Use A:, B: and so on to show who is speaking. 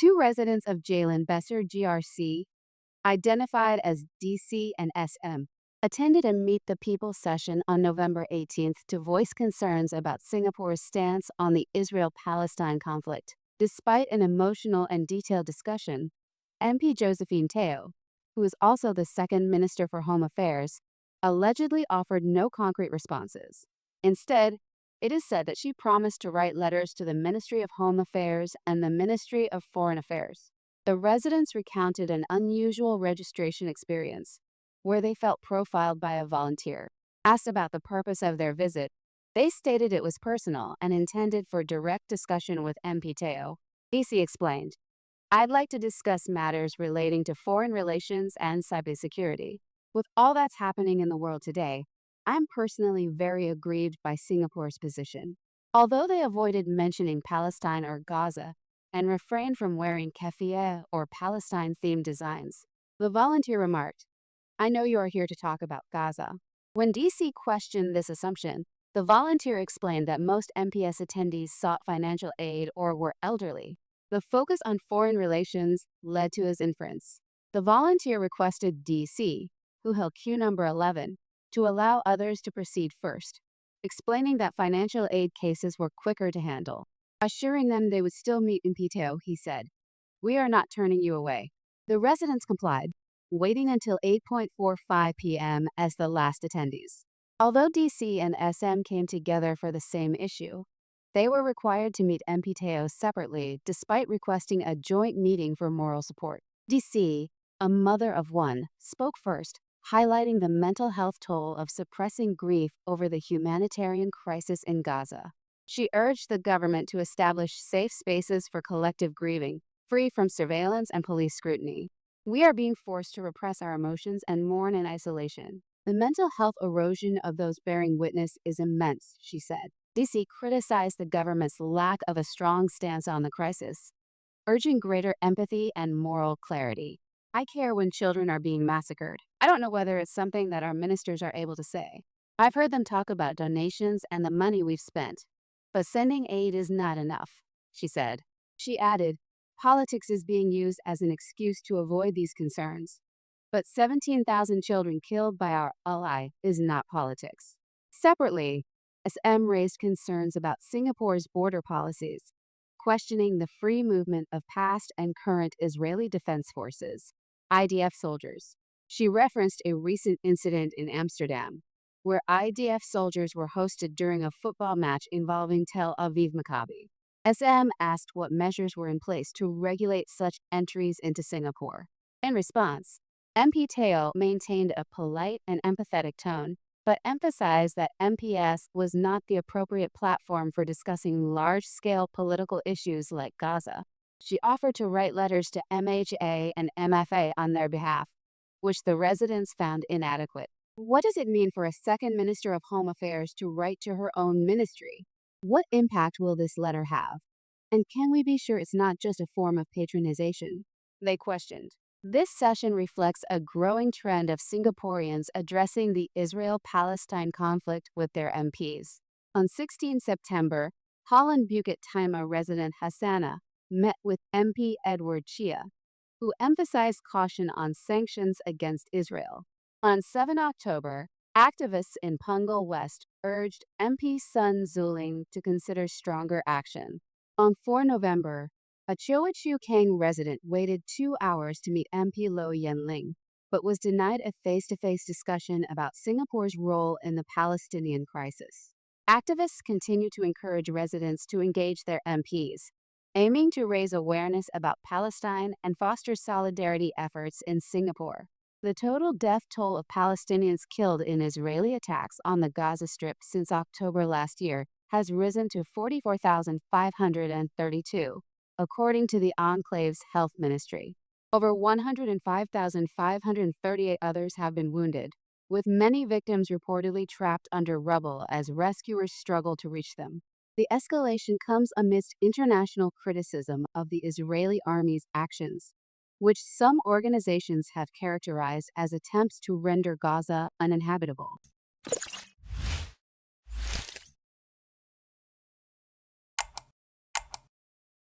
A: Two residents of Jalan Besar GRC, identified as DC and SM, attended a Meet the People session on November 18th to voice concerns about Singapore's stance on the Israel-Palestine conflict. Despite an emotional and detailed discussion, MP Josephine Teo, who is also the second Minister for Home Affairs, allegedly offered no concrete responses. Instead, it is said that she promised to write letters to the Ministry of Home Affairs and the Ministry of Foreign Affairs. The residents recounted an unusual registration experience, where they felt profiled by a volunteer. Asked about the purpose of their visit, they stated it was personal and intended for direct discussion with MP Teo. DC explained, "I'd like to discuss matters relating to foreign relations and cybersecurity. With all that's happening in the world today, I'm personally very aggrieved by Singapore's position." Although they avoided mentioning Palestine or Gaza and refrained from wearing keffiyeh or Palestine-themed designs, the volunteer remarked, "I know you are here to talk about Gaza." When DC questioned this assumption, the volunteer explained that most MPS attendees sought financial aid or were elderly. The focus on foreign relations led to his inference. The volunteer requested DC, who held queue number 11, to allow others to proceed first, explaining that financial aid cases were quicker to handle. Assuring them they would still meet MP Teo, he said, "We are not turning you away." The residents complied, waiting until 8:45 p.m. as the last attendees. Although DC and SM came together for the same issue, they were required to meet MP Teo separately despite requesting a joint meeting for moral support. DC, a mother of one, spoke first, highlighting the mental health toll of suppressing grief over the humanitarian crisis in Gaza. She urged the government to establish safe spaces for collective grieving, free from surveillance and police scrutiny. "We are being forced to repress our emotions and mourn in isolation. The mental health erosion of those bearing witness is immense," she said. DC criticized the government's lack of a strong stance on the crisis, urging greater empathy and moral clarity. "I care when children are being massacred. I don't know whether it's something that our ministers are able to say. I've heard them talk about donations and the money we've spent, but sending aid is not enough," she said. She added, "Politics is being used as an excuse to avoid these concerns. But 17,000 children killed by our ally is not politics." Separately, SM raised concerns about Singapore's border policies, questioning the free movement of past and current Israeli Defense Forces, IDF soldiers. She referenced a recent incident in Amsterdam, where IDF soldiers were hosted during a football match involving Tel Aviv Maccabi. SM asked what measures were in place to regulate such entries into Singapore. In response, MP Teo maintained a polite and empathetic tone, but emphasized that MPS was not the appropriate platform for discussing large-scale political issues like Gaza. She offered to write letters to MHA and MFA on their behalf, which the residents found inadequate. What does it mean for a second Minister of Home Affairs to write to her own ministry? What impact will this letter have? And can we be sure it's not just a form of patronization? They questioned. This session reflects a growing trend of Singaporeans addressing the Israel-Palestine conflict with their MPs. On 16 September, Holland Bukit Timah resident Hassana met with MP Edward Chia, who emphasized caution on sanctions against Israel. On 7 October, activists in Punggol West urged MP Sun Zuling to consider stronger action. On 4 November, a Choa Chu Kang resident waited 2 hours to meet MP Low Yen Ling, but was denied a face-to-face discussion about Singapore's role in the Palestinian crisis. Activists continue to encourage residents to engage their MPs, aiming to raise awareness about Palestine and foster solidarity efforts in Singapore. The total death toll of Palestinians killed in Israeli attacks on the Gaza Strip since October last year has risen to 44,532, according to the Enclave's health ministry. Over 105,538 others have been wounded, with many victims reportedly trapped under rubble as rescuers struggle to reach them. The escalation comes amidst international criticism of the Israeli army's actions, which some organizations have characterized as attempts to render Gaza uninhabitable.